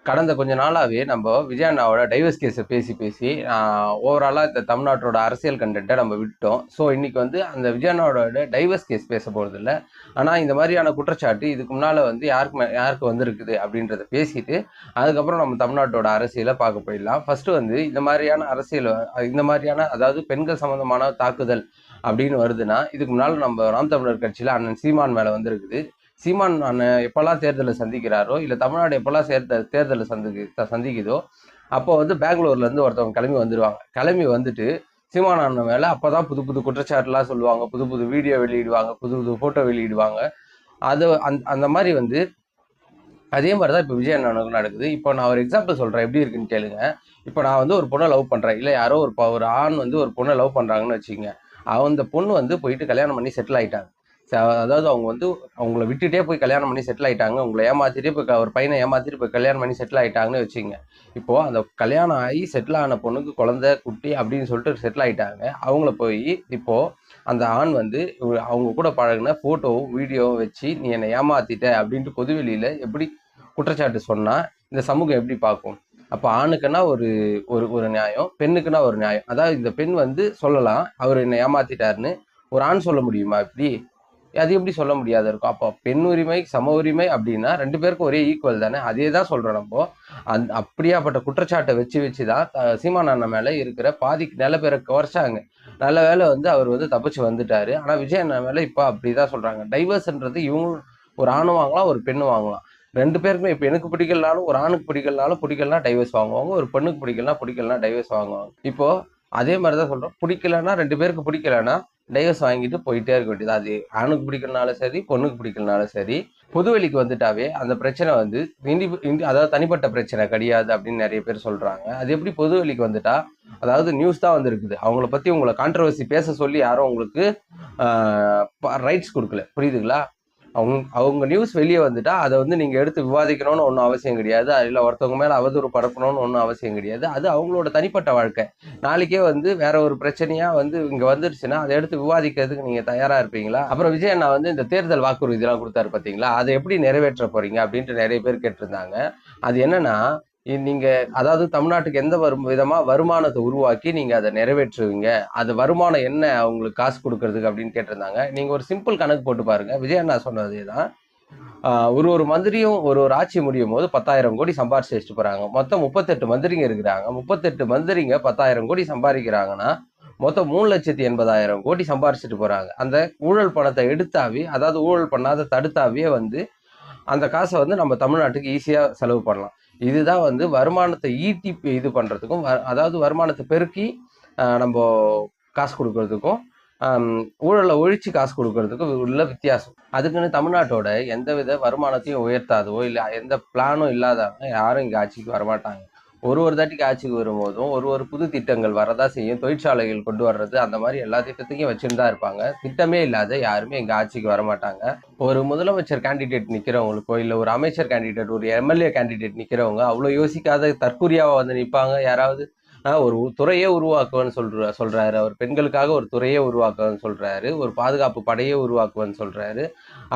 கடந்த கொஞ்ச நாளாவே நம்ம விஜய் அண்ணாவோட டைவர்ஸ் கேஸை பேசி பேசி ஓவராலாக இந்த தமிழ்நாட்டோட அரசியல் கண்டென்ட்டை நம்ம விட்டோம். ஸோ இன்னைக்கு வந்து அந்த விஜய் அண்ணாவோட டைவர்ஸ் கேஸ் பேச போகிறது இல்லை. ஆனால் இந்த மாதிரியான குற்றச்சாட்டு இதுக்கு முன்னால் வந்து யாருக்கு வந்திருக்குது அப்படின்றத பேசிட்டு அதுக்கப்புறம் நம்ம தமிழ்நாட்டோட அரசியலை பார்க்க போயிடலாம். ஃபர்ஸ்ட் வந்து இந்த மாதிரியான அரசியல், இந்த மாதிரியான அதாவது பெண்கள் சம்பந்தமான தாக்குதல் அப்படின்னு வருதுன்னா, இதுக்கு முன்னால் நம்ம நாம் தமிழர் கட்சியில் அண்ணன் சீமான் மேலே வந்திருக்குது. சீமான் அண்ணன் எப்பெல்லாம் தேர்தலை சந்திக்கிறாரோ, இல்லை தமிழ்நாடு எப்பெல்லாம் தேர்தலை சந்திக்குதோ, அப்போ வந்து பெங்களூர்ல இருந்து ஒருத்தவங்க கிளம்பி வந்துடுவாங்க. கிளம்பி வந்துட்டு சீமான் அண்ணன் மேல அப்பதான் புது புது குற்றச்சாட்டுலாம் சொல்லுவாங்க, புது புது வீடியோ வெளியிடுவாங்க, புது புது போட்டோ வெளியிடுவாங்க. அது அந்த மாதிரி வந்து அதே மாதிரிதான் இப்போ விஜய் அண்ணனுக்கு நடக்குது. இப்போ நான் ஒரு எக்ஸாம்பிள் சொல்றேன், எப்படி இருக்குன்னு கேளுங்க. இப்போ நான் வந்து ஒரு பொண்ணை லவ் பண்றேன், இல்லை யாரோ ஒரு ஆண் வந்து ஒரு பொண்ணை லவ் பண்றாங்கன்னு வச்சுக்கோங்க. அந்த பொண்ணு வந்து போயிட்டு கல்யாணம் பண்ணி செட்டில் ஆயிட்டாங்க. அதாவது அவங்க வந்து அவங்கள விட்டுட்டே போய் கல்யாணம் பண்ணி செட்டில் ஆயிட்டாங்க. உங்களை ஏமாத்திட்டே போய் ஒரு பையனை ஏமாத்திட்டு போய் கல்யாணம் பண்ணி செட்டில் ஆயிட்டாங்கன்னு வச்சுங்க. இப்போ அந்த கல்யாணம் ஆகி செட்டில் ஆன பொண்ணுக்கு குழந்தை குட்டி அப்படின்னு சொல்லிட்டு செட்டில் ஆயிட்டாங்க. அவங்கள போய் இப்போ அந்த ஆண் வந்து அவங்க கூட பழகின போட்டோவும் வீடியோவும் வச்சு நீ என்னை ஏமாத்திட்ட அப்படின்ட்டு பொதுவெளியில எப்படி குற்றச்சாட்டு சொன்னா இந்த சமூகம் எப்படி பார்க்கும்? அப்போ ஆணுக்குன்னா ஒரு ஒரு நியாயம், பெண்ணுக்குன்னா ஒரு நியாயம். அதாவது இந்த பெண் வந்து சொல்லலாம் அவர் என்னை ஏமாத்திட்டாருன்னு, ஒரு ஆண் சொல்ல முடியுமா இப்படி? அது எப்படி சொல்ல முடியாத இருக்கும்? அப்போ பெண் உரிமை சம உரிமை அப்படின்னா ரெண்டு பேருக்கும் ஒரே ஈக்குவல் தானே. அதே தான் சொல்றோம் நம்ம. அப்படியாப்பட்ட குற்றச்சாட்டை வச்சுதான் சீமான் அண்ணன் மேல இருக்கிற பாதி நல்ல பேரை குறைச்சாங்க. நல்ல வேலை வந்து அவர் வந்து தப்பிச்சு வந்துட்டாரு. ஆனா விஜய் அண்ணன் மேல இப்ப அப்படிதான் சொல்றாங்க. டைவர்ஸ்ன்றது இவங்க ஒரு ஆணும் வாங்கலாம், ஒரு பெண்ணும் வாங்கலாம். ரெண்டு பேருக்குமே இப்ப எனக்கு பிடிக்கலனாலும், ஒரு ஆணுக்கு பிடிக்கலனா டைவர்ஸ் வாங்குவாங்க, ஒரு பெண்ணுக்கு பிடிக்கலனா டைவர்ஸ் வாங்குவாங்க. இப்போ அதே மாதிரிதான் சொல்றோம். பிடிக்கலன்னா ரெண்டு பேருக்கு பிடிக்கலன்னா டைவர்ஸ் வாங்கிட்டு போயிட்டே இருக்க வேண்டியது. அது ஆணுக்கு பிடிக்கலனாலும் சரி, பொண்ணுக்கு பிடிக்கலனாலும் சரி. பொதுவெளிக்கு வந்துட்டாவே அந்த பிரச்சனை வந்து அதாவது தனிப்பட்ட பிரச்சனை கிடையாது அப்படின்னு நிறைய பேர் சொல்றாங்க. அது எப்படி பொதுவெளிக்கு வந்துட்டா? அதாவது நியூஸ் தான் வந்திருக்குது. அவங்கள பத்தி உங்களை கான்ட்ரவர்சி பேச சொல்லி யாரும் உங்களுக்கு ரைட்ஸ் கொடுக்கல. புரியுதுங்களா? அவங்க நியூஸ் வெளியே வந்துட்டா அதை வந்து நீங்க எடுத்து விவாதிக்கணும்னு ஒன்றும் அவசியம் கிடையாது. இல்லை ஒருத்தவங்க மேல அவதூறு பரப்பணும்னு ஒன்றும் அவசியம் கிடையாது. அது அவங்களோட தனிப்பட்ட வாழ்க்கை. நாளைக்கே வந்து வேற ஒரு பிரச்சனையா வந்து இங்க வந்துருச்சுன்னா அதை எடுத்து விவாதிக்கிறதுக்கு நீங்க தயாரா இருப்பீங்களா? அப்புறம் விஜய் அண்ணா வந்து இந்த தேர்தல் வாக்குறுதி எல்லாம் கொடுத்தாரு பாத்தீங்களா, அதை எப்படி நிறைவேற்ற போறீங்க அப்படின்ட்டு நிறைய பேர் கேட்டிருந்தாங்க. அது என்னன்னா, நீங்க அதாவது தமிழ்நாட்டுக்கு எந்த விதமா வருமானத்தை உருவாக்கி நீங்க அதை நிறைவேற்றுவீங்க, அது வருமானம் என்ன அவங்களுக்கு காசு கொடுக்கறதுக்கு அப்படின்னு கேட்டிருந்தாங்க. நீங்க ஒரு சிம்பிள் கணக்கு போட்டு பாருங்க. விஜய் அண்ணா சொன்னதேதான். ஒரு மந்திரியும் ஒரு ஆட்சி முடியும் போது 10,000 கோடி சம்பாரிச்சு வச்சுட்டு போறாங்க. மொத்தம் 38 மந்திரிங்க இருக்கிறாங்க. 38 மந்திரிங்க 10,000 கோடி சம்பாதிக்கிறாங்கன்னா மொத்தம் 3,80,000 கோடி சம்பாரிச்சுட்டு போறாங்க. அந்த ஊழல் பணத்தை எடுத்தாவே, அதாவது ஊழல் பண்ணாத தடுத்தாவே வந்து அந்த காசை வந்து நம்ம தமிழ்நாட்டுக்கு ஈஸியா செலவு பண்ணலாம். இதுதான் வந்து வருமானத்தை ஈட்டி இது பண்றதுக்கும், அதாவது வருமானத்தை பெருக்கி நம்ம காசு கொடுக்கறதுக்கும், ஊழலை ஒழிச்சு காசு கொடுக்கறதுக்கும் உள்ள வித்தியாசம். அதுக்குன்னு தமிழ்நாட்டோட எந்தவித வருமானத்தையும் உயர்த்தாதோ இல்லை எந்த பிளானும் இல்லாதவங்க யாரும் இங்க ஆட்சிக்கு வரமாட்டாங்க. ஒரு தாட்டிக்கு ஆட்சிக்கு வரும்போதும் ஒரு புது திட்டங்கள் வரதான் செய்யும். தொழிற்சாலைகள் கொண்டு வர்றது, அந்த மாதிரி எல்லா திட்டத்தையும் வச்சுட்டு தான் இருப்பாங்க. திட்டமே இல்லாத யாருமே எங்க ஆட்சிக்கு வரமாட்டாங்க. ஒரு முதலமைச்சர் கேண்டிடேட் நிக்கிறவங்களுக்கோ இல்லை ஒரு அமைச்சர் கேண்டிடேட், ஒரு எம்எல்ஏ கேண்டிடேட் நிக்கிறவங்க அவ்வளவு யோசிக்காத தற்கூரியாவா வந்து நிற்பாங்க யாராவது? ஒரு துறையே உருவாக்குவேன்னு சொல்றாரு அவர். பெண்களுக்காக ஒரு துறையே உருவாக்குவேன்னு சொல்றாரு. ஒரு பாதுகாப்பு படையே உருவாக்குவேன்னு சொல்றாரு.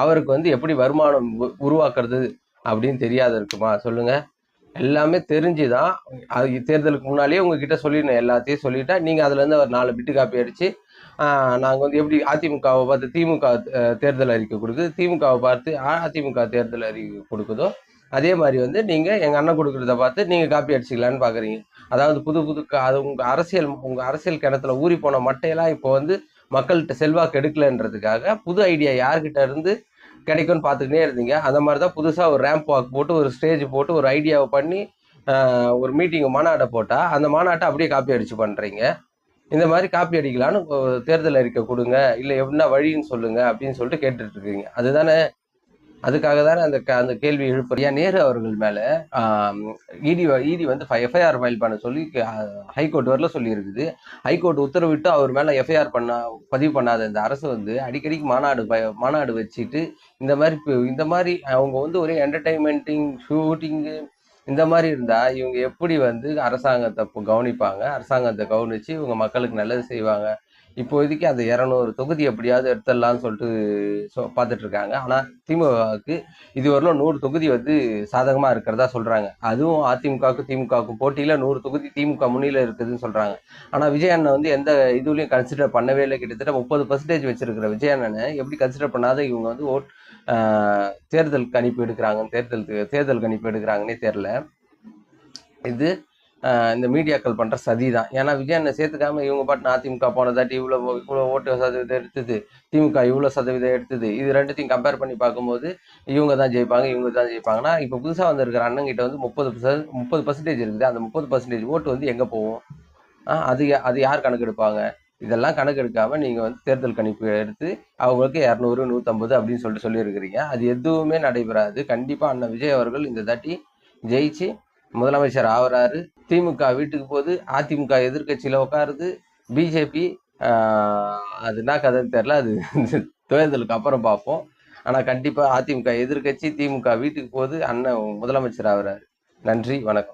அவருக்கு வந்து எப்படி வருமானம் உருவாக்குறது அப்படின்னு தெரியாத இருக்குமா சொல்லுங்க? எல்லாமே தெரிஞ்சுதான் தேர்தலுக்கு முன்னாலேயே உங்ககிட்ட சொல்லிடணும். எல்லாத்தையும் சொல்லிட்டா நீங்க அதுல இருந்து ஒரு 4 பிட்டு காப்பி அடிச்சு நாங்க வந்து எப்படி அதிமுகவை பார்த்து திமுக தேர்தல் அறிக்கை கொடுக்குது, திமுகவை பார்த்து அதிமுக தேர்தல் அறிக்கை கொடுக்குதோ, அதே மாதிரி வந்து நீங்க எங்க அண்ணன் கொடுக்கறத பார்த்து நீங்க காப்பி அடிச்சுக்கலான்னு பாக்குறீங்க. அதாவது புது புது அது உங்க அரசியல் கிணத்துல ஊறி போன மட்டையெல்லாம் இப்போ வந்து மக்கள்கிட்ட செல்வாக்கு எடுக்கலன்றதுக்காக புது ஐடியா யார்கிட்ட இருந்து கிடைக்கும்னு பார்த்துக்கிட்டே இருந்தீங்க. அந்த மாதிரி தான் புதுசா ஒரு ரேம்ப் வாக் போட்டு, ஒரு ஸ்டேஜ் போட்டு, ஒரு ஐடியாவை பண்ணி ஒரு மீட்டிங் மாநாட்டை போட்டா அந்த மாநாட்டை அப்படியே காப்பி அடிச்சு பண்றீங்க. இந்த மாதிரி காப்பி அடிக்கலான்னு தேர்தல் அறிக்கை கொடுங்க, இல்லை என்ன வழின்னு சொல்லுங்க அப்படின்னு சொல்லிட்டு கேட்டுட்டு இருக்கீங்க. அதுதானே? அதுக்காக தானே அந்த கேள்வி எழுப்புறியா? நேரு அவர்கள் மேல இடி வந்து எஃப்ஐஆர் ஃபைல் பண்ண சொல்லி ஹைகோர்ட் வரல சொல்லி இருக்குது. ஹைகோர்ட் உத்தரவிட்டு அவர் மேல எஃப்ஐஆர் பதிவு பண்ணாத இந்த அரசு வந்து அடிக்கடிக்கு மாநாடு வச்சுட்டு இந்த மாதிரி அவங்க வந்து ஒரே என்டர்டைன்மெண்டிங் ஷூட்டிங்கு இந்த மாதிரி இருந்தா இவங்க எப்படி வந்து அரசாங்கத்தை கவனிப்பாங்க? அரசாங்கத்தை கவனிச்சு இவங்க மக்களுக்கு நல்லது செய்வாங்க? இப்போதைக்கு அந்த 200 தொகுதி எப்படியாவது எடுத்துடலாம்னு சொல்லிட்டு பார்த்துட்டு இருக்காங்க. ஆனால் திமுகவுக்கு இதுவரையிலும் 100 தொகுதி வந்து சாதகமாக இருக்கிறதா சொல்கிறாங்க. அதுவும் அதிமுகவுக்கும் திமுகவுக்கும் போட்டியில் 100 தொகுதி திமுக முன்னிலை இருக்குதுன்னு சொல்கிறாங்க. ஆனால் விஜய் அண்ணன் வந்து எந்த இதுலையும் கன்சிடர் பண்ணவே இல்லை. கிட்டத்தட்ட 30% வச்சிருக்கிற விஜய் அண்ணனை எப்படி கன்சிடர் பண்ணாத இவங்க வந்து தேர்தல் கணிப்பு எடுக்கிறாங்க, தேர்தல் கணிப்பு எடுக்கிறாங்கன்னே தெரில. இது இந்த மீடியாக்கள் பண்ணுற சதி தான். ஏன்னா விஜய் அண்ணன் சேர்த்துக்காம இவங்க பாட்டு அதிமுக போனதாட்டி இவ்வளோ ஓட்டு சதவீதம் எடுத்தது, திமுக இவ்வளோ சதவீதம் எடுத்தது, இது ரெண்டுத்தையும் கம்பேர் பண்ணி பார்க்கும்போது இவங்க தான் ஜெயிப்பாங்கன்னா, இப்போ புதுசாக வந்திருக்கிற அண்ணங்கிட்ட வந்து 30% இருக்குது. அந்த 30% ஓட்டு வந்து எங்கே போகும்? அது யார் கணக்கெடுப்பாங்க? இதெல்லாம் கணக்கெடுக்காம நீங்கள் வந்து தேர்தல் கணிப்பு எடுத்து அவங்களுக்கு 200, 150 அப்படின்னு சொல்லியிருக்கிறீங்க. அது எதுவுமே நடைபெறாது. கண்டிப்பாக அண்ணன் விஜய் அவர்கள் இந்த தாட்டி ஜெயிச்சு முதலமைச்சர் ஆகிறாரு. திமுக வீட்டுக்கு போகுது, அதிமுக எதிர்கட்சியில் உட்காருது, பிஜேபி அது என்ன கதைன்னு தெரில, அது தேர்தலுக்கு அப்புறம் பார்ப்போம். ஆனால் கண்டிப்பாக அதிமுக எதிர்கட்சி, திமுக வீட்டுக்கு போகுது, அண்ணன் முதலமைச்சர் ஆகிறாரு. நன்றி, வணக்கம்.